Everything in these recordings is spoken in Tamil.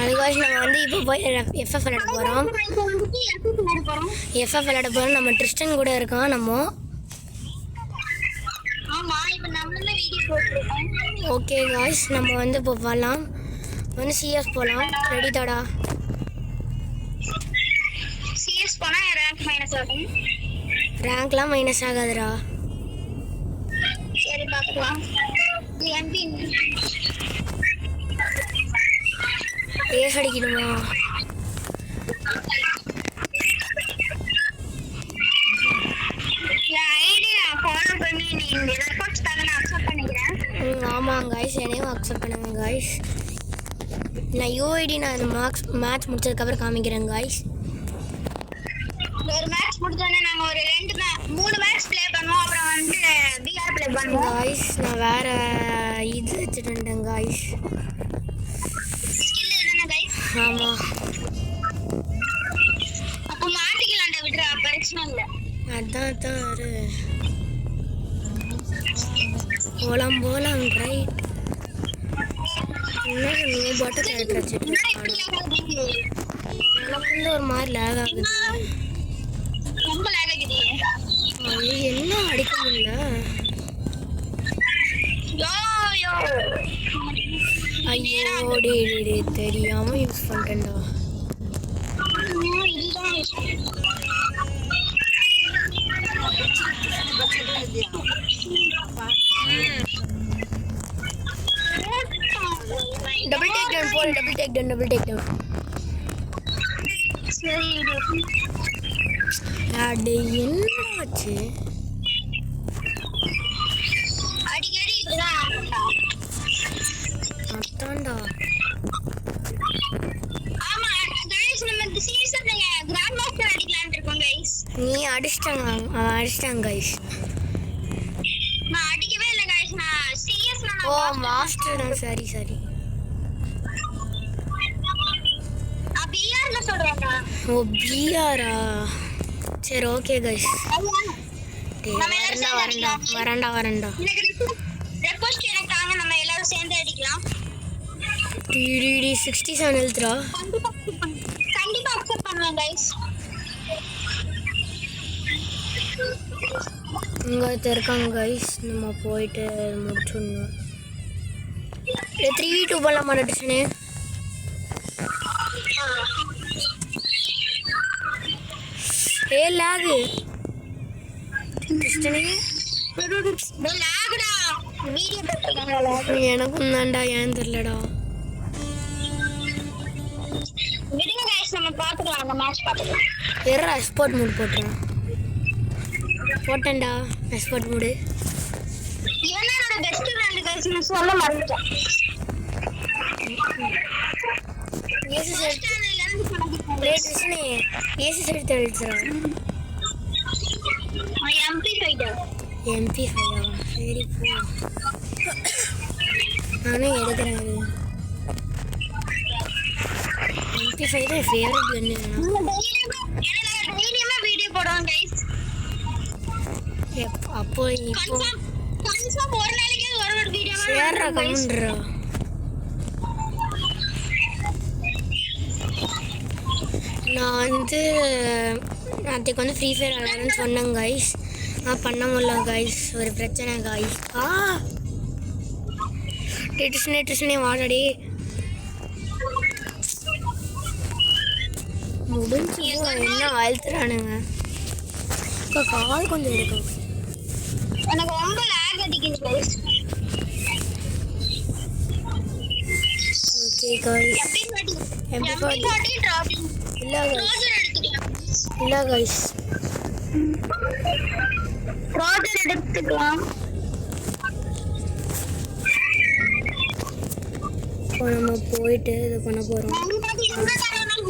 அது காய்ஸ் நம்ம வந்து இப்போ போய் எஃப்எஃப் விளையாட போகிறோம். எஃப்எஃப் விளையாட போகிறோம். நம்ம ட்ரிஸ்டன் கூட இருக்கோம். நம்ம ஓகே காய்ஸ் நம்ம வந்து இப்போ வரலாம். வந்து சிஎஸ் போகலாம். ரெடி தாடா? சிஎஸ் போனா ரேங்க் மைனஸ் ஆகும். ரேங்க்லாம் மைனஸ் ஆகாதுடா. சரி பார்க்கலாம். MP ace அடிக்கணுமா? ஃபாலோ பண்ணி நீங்க ரெக்கார்ட்ஸ் தான நான் அக்செப்ட் பண்ணிக்கிறேன். ஆமாம் காய்ஸ் என்னையும் அக்செப்ட் பண்ணுங்க காய்ஸ். நான் யூஐடி நான் இந்த மேட்ச் முடிச்சதுக்கப்புறம் காமிக்கிறேன் காய்ஸ். ஒரு மேட்ச் முடிச்சோடனே நாங்கள் ஒரு 3 மேட்ச் ப்ளே பண்ணுவோம். அப்புறம் வந்து பிஆர் ப்ளே பண்ணுவோம் காய்ஸ். நான் வேற இது வச்சுட்டு வந்துட்டேன் காய்ஸ். ஸ்கில் இதுதானே காய்ஸ்? ஆமாம். அப்போ மாட்டிக்கலாம்டா, விடுறா, பிரச்சனை இல்லை. அதான் போலாம் ரைட். என்ன நீ பாட்டு கேரக்டர் வச்சுட்டு எனக்கு வந்து ஒரு மாதிரி லேக் ஆகுது. ரொம்ப லேக் ஆகுது. என்ன அடிக்க முடியல. ஐயோ டே தெரியாம யூஸ் பண்ணிட்டேன்டா. Double take down. அடே என்னாச்சு? அடிக்கடி இதுதான் அதான்டா. ஆமா गाइस, நம்ம இந்த சீசன்ல கிராண்ட் மாஸ்டர் அடிக்கலாம்னு இருக்கோம் गाइस. நீ அடிச்சிட்டாங்க गाइस. நான் அடிக்கவே இல்ல गाइस. நான் சிஎஸ் நான் ஓ மாஸ்டர் தான். சரி. பிஆர்ல சொல்றேன். ஓ பிஆரா? சரி ஓகே गाइस. வரேன்டா. ரெக்வெஸ்ட் எனக்கு தாங்க, நம்ம எல்லாரும் சேர்ந்து அடிக்கலாம். டிடி 67 எழுதுறா. கண்டிப்பா அக்செப்ட் பண்ணுவேன் गाइस. இங்க இருக்காங்க गाइस. நம்ம போயிட்டு முடிச்சிடணும். 3v2 போலாம் மாட்டேன்னு. ஏ லாக் கிறிஸ்டனே லாக்டா வீடியோ போட்டுருக்காங்க. எனக்கும் தான்டா, ஏன் தெரியலடா. விடுங்க गाइस, நம்ம பாத்துக்கலாம். அந்த மேட்ச் பாத்துக்கலாம். எஸ்போர்ட் மூட் போட்டேன்டா. எஸ்போர்ட் மூடு என்னோட பெஸ்ட் ஃப்ரெண்ட் गाइस, நான் சொல்ல மறந்துட்டேன். AC set எழுதுறா. MP5 சரி போ. நானும் எடுக்கிறேன். MP5 தான் ஃபேவரட் கன்னு. டெய்லியுமே வீடியோ போடுவோம் गाइस. அப்போ இப்போ கன்ஃபார்ம் ஒரு நாளைக்கு ஒரு வீடியோ ஷேர்ரா கமெண்ட்ரா. நான் வந்து அதுக்கு வந்து ஃப்ரீ ஃபயர் விளையாடுன்னு சொன்னேன் गाइस. நான் பண்ண முடியல गाइस. ஒரு பிரச்சனை गाइस. ட்ரிஸ்னே வாடடி முடிஞ்சு. என்ன அழுத்துறானுங்க. இப்போ கால் கொஞ்சம் எடுக்கும். எனக்கு ரொம்ப லாக் அடிக்குது गाइस. Okay guys. MP40 டிராபிங் இல்ல गाइस. ப்ராஜெக்ட் எடுத்துக்கலாம். இப்போ நம்ம போயிட்டு இது பண்ண போறோம்.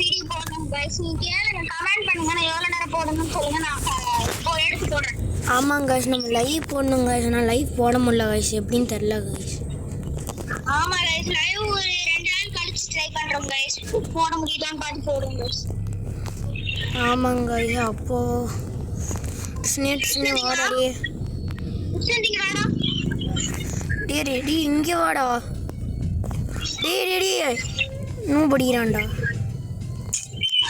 வீடியோ போடணும் गाइस. நீங்க கமெண்ட் பண்ணுங்க, நான் எவ்வளவு நேரம் போடணும்னு சொல்லுங்க, நான் இப்போ எடுத்து போடுறேன். ஆமாங்க गाइस, நம்ம லைவ் போடணும் गाइस. நான் லைவ் போட முடியல गाइस. எப்படின்னு தெரியல गाइस. ஆமா गाइस, லைவ் ஒரு 2 நாள் கழிச்சு ட்ரை பண்றோம் गाइस. போட முடியலன்னு பார்த்து போடுங்க गाइस. ஆமாங்க गाइस. அப்போ ஸ்னேட் வாடடி. நீங்க வாடா. டேய் இங்க வாடா. டேய் நூ படிக்கிறான்டா.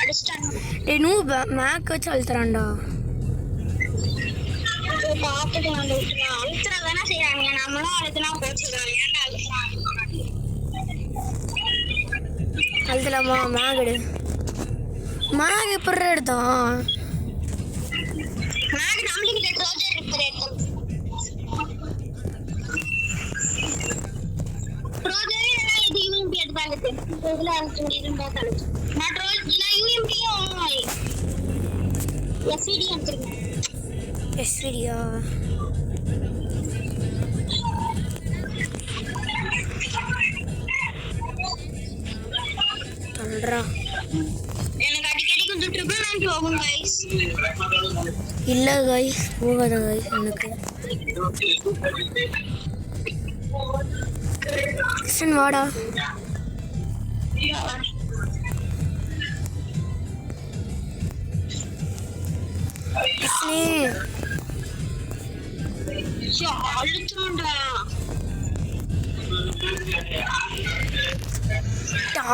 அடிச்சிட்டாங்க. டேய் நூ மேக் வச்சு அழுத்துறான்டா. பார்த்துட்டு வந்து விட்டுருவான். அழுத்துற தானே செய்யறாங்க. நம்மளும் அழுத்துனா போச்சுக்கலாம். ஏன்டா அழுத்துறான்? அழுத்தலாமா? மேக் எடு. மேக் எப்படி எடுத்தான்? மேக் நம்மளுக்கு ட்ரோஜர் ரிப்பேர் எடுத்தோம். ட்ரோஜரே இல்லைனா இது யூஎம்பி எடுத்தாங்க. இதுல அழுத்து இருந்தா அழுத்து. நான் யூஎம்பியும் எஸ்விடி எடுத்துருக்கேன். எஸ்விடியா? சொல்றா. எனக்கு அடிக்கடி கொஞ்சம் ட்ரிபிள் மேன் போகும் கைஸ். இல்ல கைஸ் போகாத கைஸ் எனக்கு. கிருஷ்ணன் வாடா. கிருஷ்ணே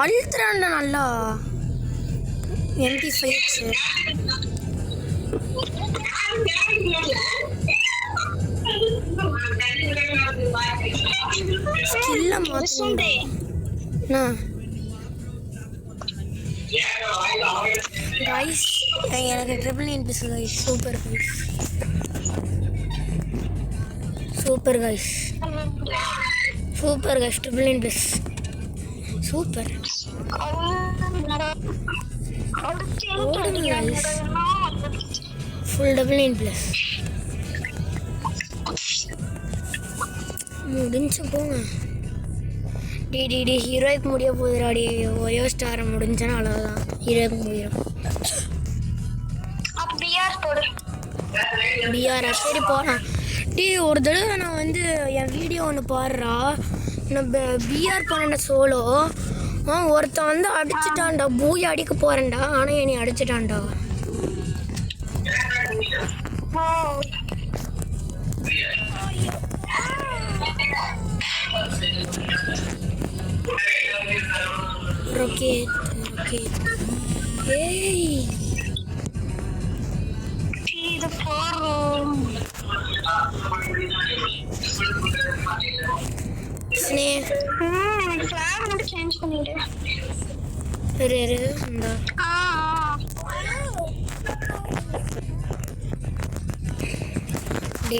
அழுத்துறான்டா நல்லா. MP5 ஸ்கில்ல மாத்தணும்டா. கைஸ் எனக்கு triple piece guys. Super guys. Super guys. Super guys. Triple piece super. Full double in plus முடிஞ்சு போங்க. டி ஹீரோய்க்கு முடிய போகுதுடாடி. ஒயோ ஸ்டாரை முடிஞ்சானா அவ்வளோதான். ஹீரோய்க்கு முடியும். பிஆரா? சரி போகிறான். ஒரு தடவை நான் வந்து என் வீடியோ ஒன்று பாடுறா. நான் பிஆர் பண்ண சோலோ ஒருத்தன் வந்து அடிச்சிட்டான்டா. பூய் அடிக்க போகிறேன்டா. ஆனால் என்னை அடிச்சிட்டான்டா. rocket. Hey. See the forum. Snake. Flag would change for me.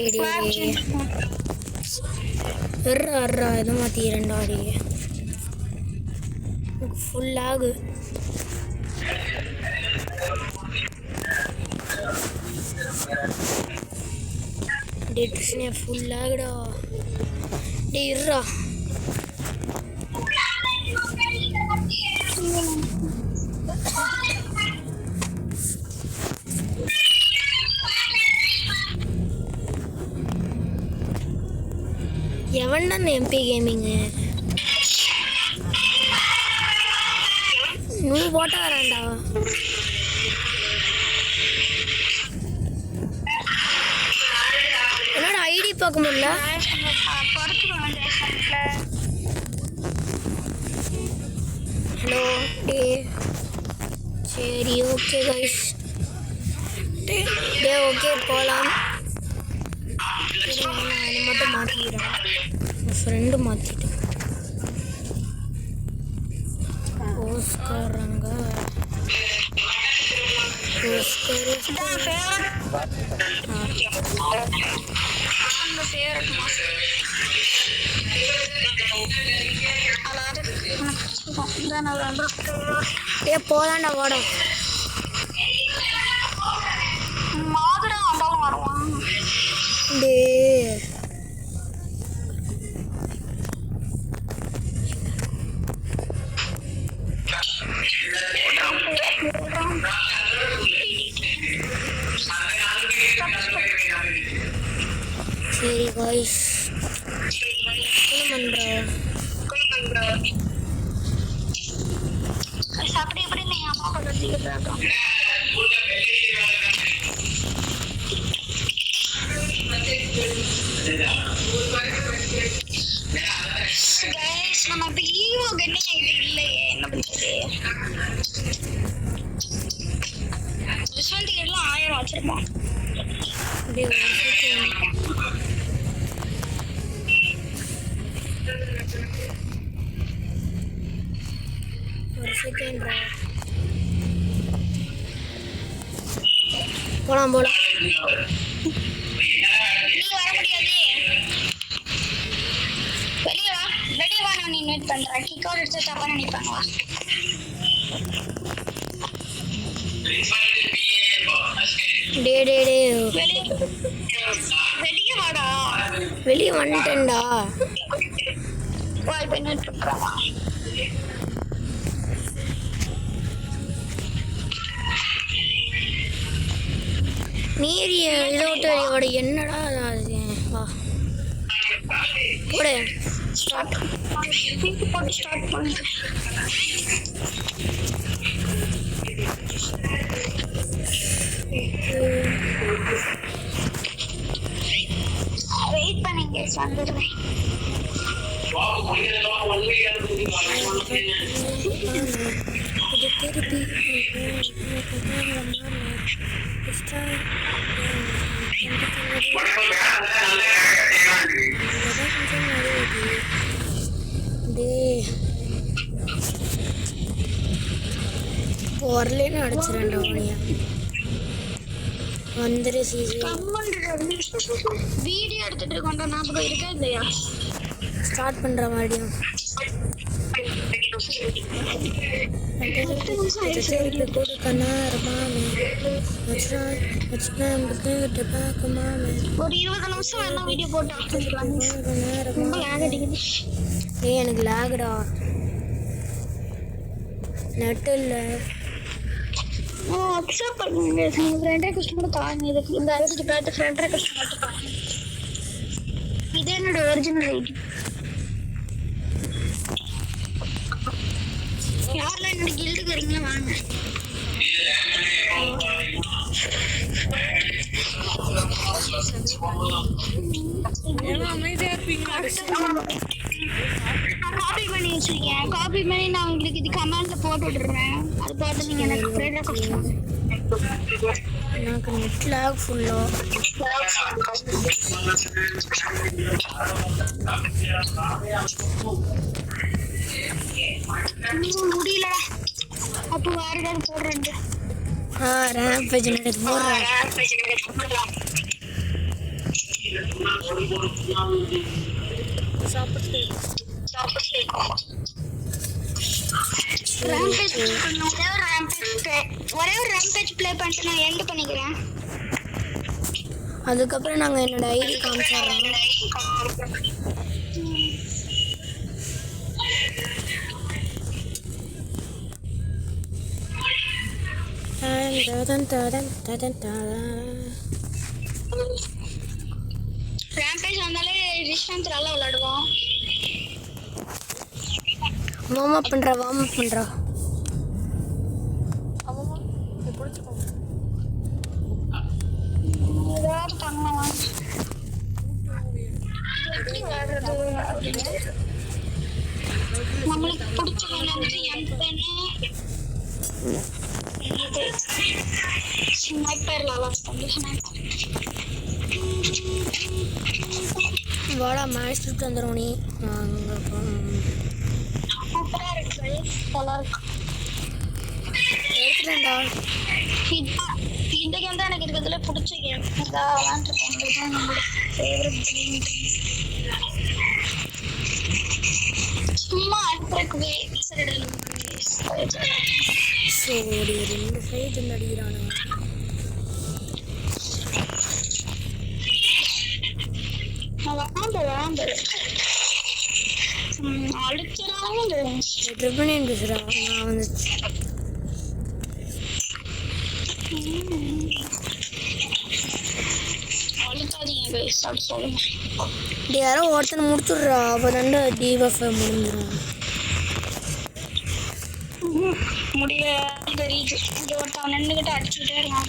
இது மாத்திரண்டாடி ஃபுல் ஆகு. டிஸ்னே ஃபுல் ஆகுடா. டே இருடா. எவன்டா MP கேமிங்கு? நூ போட்டா வரான்டா. என்னோட ஐடி பார்க்க முடியல. ஹலோ டே. சரி ஓகே கைஸ். டே ஓகே போகலாம். அது மட்டும் மாற்றிக்கிறேன். என் ஃப்ரெண்டு மாற்றிட்டேன். ஓஸ்கராங்க ஏ போதாண்டா வாடா. டே சரி காய்ஸ் என்ன பண்ற? அப்படி இப்படி நீ அம்மா கூட நம்ம இப்போ ஈவோ கெட் என்ன பண்றது? யஷ்வந்த் எல்லாம் 1000 வச்சிருப்பான். டேய் ஒரு செகண்ட்ரா. போலாம் போலாம். நீ வர முடியாது. வெளியே வா நான் இன்வைட் பண்றேன். கிக் அவுட் எடுத்து தப்பா நினைப்பாங்க. வா. டே வெளியே வாடா. வெளியே வந்துட்டேன்டா. வா இப்ப இன்வைட் பண்றேன். நீர் இதோட என்னடா அது? வா போடு. ஸ்டார்ட் போட்டு ஸ்டார்ட் பண்ணு. வெயிட் பண்ணுங்க வந்துடுறேன். வரலன்னு அடிச்சிடண்டா உனியா. வந்துரு சிசி. வீடியோ எடுத்துட்டு இருக்கோம்டா. ஞாபகம் இருக்கா இல்லையா? ஸ்டார்ட் பண்ற மறுபடியும். ஒரு 20 நிமிஷம் வேணா வீடியோ போட்டு ரொம்ப லேக் அடிக்குது. ஏய் எனக்கு லேக்டா. நெட் இல்ல. அக்செப்ட் பண்ணுங்க. ஃப்ரெண்ட் ரெக்வெஸ்ட் மட்டும் தாங்க. இதுக்கு இந்த ஐடி பார்த்து ஃப்ரெண்ட் ரெக்வெஸ்ட் மட்டும் தாங்க. இது என்னோட ஒரிஜினல் ஐடி. யாரெல்லாம் என்னோட கில்டுக்கு வரீங்களா வாங்க. அமைதியா இருப்பீங்க. காப்பி பண்ணி வச்சிருக்கேன். காப்பி பண்ணி நான் உங்களுக்கு இது கமெண்ட்ல போட்டு விட்டுறேன். அது பார்த்து நீங்க எனக்கு ஃப்ரெண்ட் ரெக்வெஸ்ட் பண்ணுங்க. எனக்கு நெட் லாக் ஃபுல்லா. முடியல. அப்ப வேற ஏதாவது போடுறேன். ரேம்பேஜ் எடுத்து போடுறேன். சாப்பிட்டு ஒரே ஒரு ரேம்பேஜ் ப்ளே பண்ணிட்டு நான் எண்ட் பண்ணிக்கிறேன். அதுக்கப்புறம் நாங்கள் என்னோட ஐடி காமிச்சிடுறோம். ரேம்பேஜ் வந்தாலே ரிஸ்டான்ஸ் நல்லா விளையாடுவோம். வார்ம் அப் பண்ணுறா. ஏதாவது பண்ணலாம். எப்படி விளையாடுறது? நம்மளுக்கு பிடிச்ச வந்து இது ஸ்னைப்பர் லாஸ் பண்ணி வாடா மேட்ச் விட்டு வந்துடும். நீ சூப்பரா இருக்கு. நல்லா இருக்கு. எடுத்துட்டேன்டா. இந்த கேம் தான் எனக்கு இருக்கிறதுல பிடிச்ச கேம். இதான் விளையாண்டுருக்கேன். நம்மளோட ஃபேவரட் கேம். சும்மா அட்ராக்வே சோடி 2 ஃபைட் நடிக்கிறானுங்க. ட்ரிபிள் பேசுறா. நான் வந்து யாரோ ஒருத்தனை முடிச்சுடுறா. அப்போ தாண்டா டிஎஃப் முடிஞ்சிடும். முடியாது. ஒருத்தவன் நின்றுகிட்டு அடிச்சுக்கிட்டே இருக்கான்.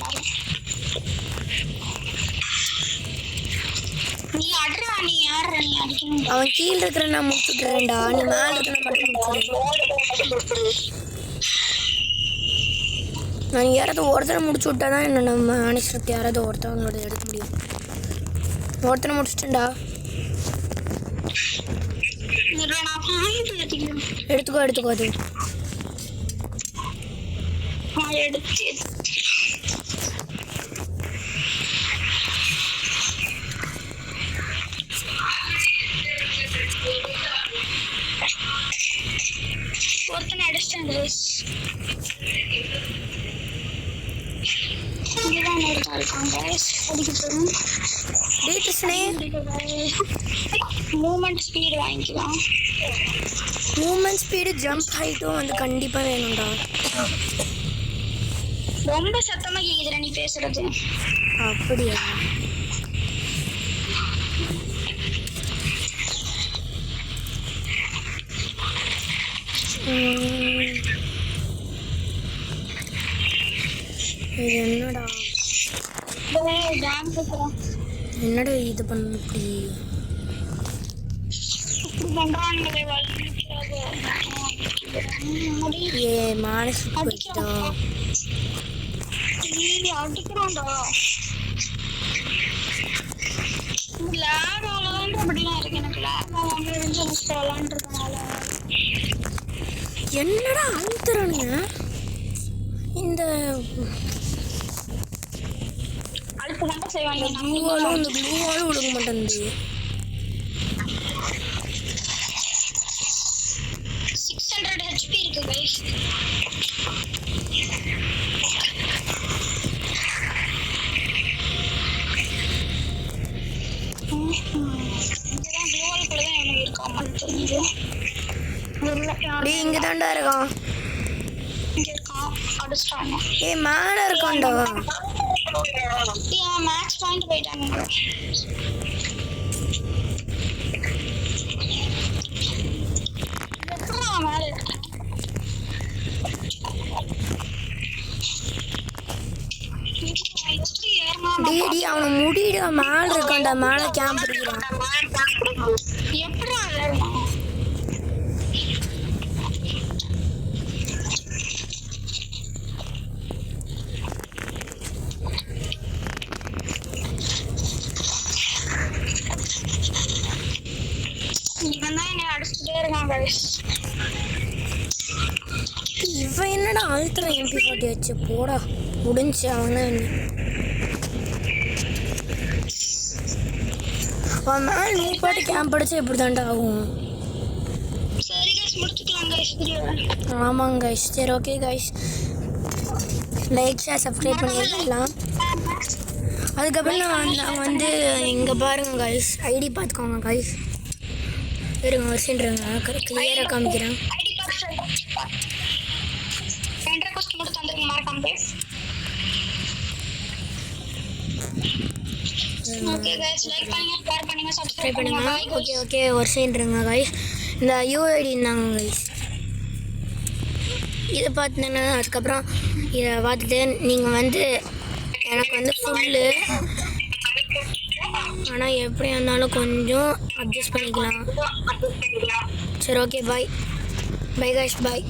நீ அட்ரா நீ யார் நீ அடிக்கணும் அவன் கீழே இருக்கிற நான் முடிச்சுட்டுறேன்டா, நீ மேலே இருக்கிற மட்டும் முடிச்சுடு. நான் யாராவது ஒருத்தரை முடிச்சு விட்டா தான் என்ன நம்ம அனுசரத்து யாராவது ஒருத்தவங்களோட எடுக்க முடியும். ஒருத்தனை முடிச்சிட்டேன்டா. எடுத்துக்கோ எடுத்துக்கோ. அது ஒருத்தனை அடிச்சிட்டேன் guys. இங்கதான் இருக்கான் guys. அடிக்கணும். டேய் கிருஷ்ணே, மூவ்மெண்ட் ஸ்பீடு வாங்கிக்கலாம். மூவ்மெண்ட் ஸ்பீடு ஜம்ப் ஹைட்டும் வந்து கண்டிப்பாக வேணும்டா. ரொம்ப சத்தமா கேக்குதுடா நீ பேசுறது. அப்படியா? இது என்னடா என்னடா இது பண்ண இப்படி ஏ மானசு போயிட்டா. அடிக்கிறோம்டா லேக் ஆகலாம் அப்படிலாம் இருக்கு. எனக்கு லேக் ஆகலான்றதுனால என்னடா அழுத்துறானுங்க. இந்த அழுத்ததாங்க செய்வாங்க. ப்ளூவாலும் இந்த ப்ளூவாலும் விழுக மாட்டேங்குது. 600 HP இருக்கு guys. இங்க தாண்டா இருக்கான். ஏய் மேல இருக்கான்டா. மேட்ச் பாயிண்ட் போயிட்டாங்க. டேடி அவனை முடிடா, மேல இருக்கான்டா. மேல கேம்ப் இருக்கிறான். எப்படி இவன் தான் என்ன அடிச்சுட்டே இருக்கான் guys. இவன் என்னடா அழுத்துற MP40 வச்சு போடா முடிஞ்சு. அவன அவன் மேல நீ பாட்டு கேம்ப் அடிச்சா எப்படி தாண்டா ஆகும். சரி guys முடிச்சுக்கலாம் guys. ஆமாங்க guys. சரி okay guys, like share subscribe பண்ணிடலாம். அதுக்கப்புறம் நான் வந்து இங்கே பாருங்க guys, ஐடி பார்த்துக்கோங்க guys. இருங்க வருஷன்றங்க கிளியராக காமிக்கிறேன். ஓகே गाइस லைக் பண்ணுங்க, ஷேர் பண்ணுங்க, சப்ஸ்கிரைப் பண்ணுங்க. ஓகே ஓகே வருஷன்றங்க guys. இந்த யூஐடி இருந்தாங்க guys. இதை பார்த்துன்னா அதுக்கப்புறம் இதை பார்த்துட்டு நீங்கள் வந்து எனக்கு வந்து ஃபுல்லு, ஆனால் எப்படியா இருந்தாலும் கொஞ்சம் அட்ஜஸ்ட் பண்ணிக்கலாம். சரி ஓகே பாய் பாய் guys, பாய்.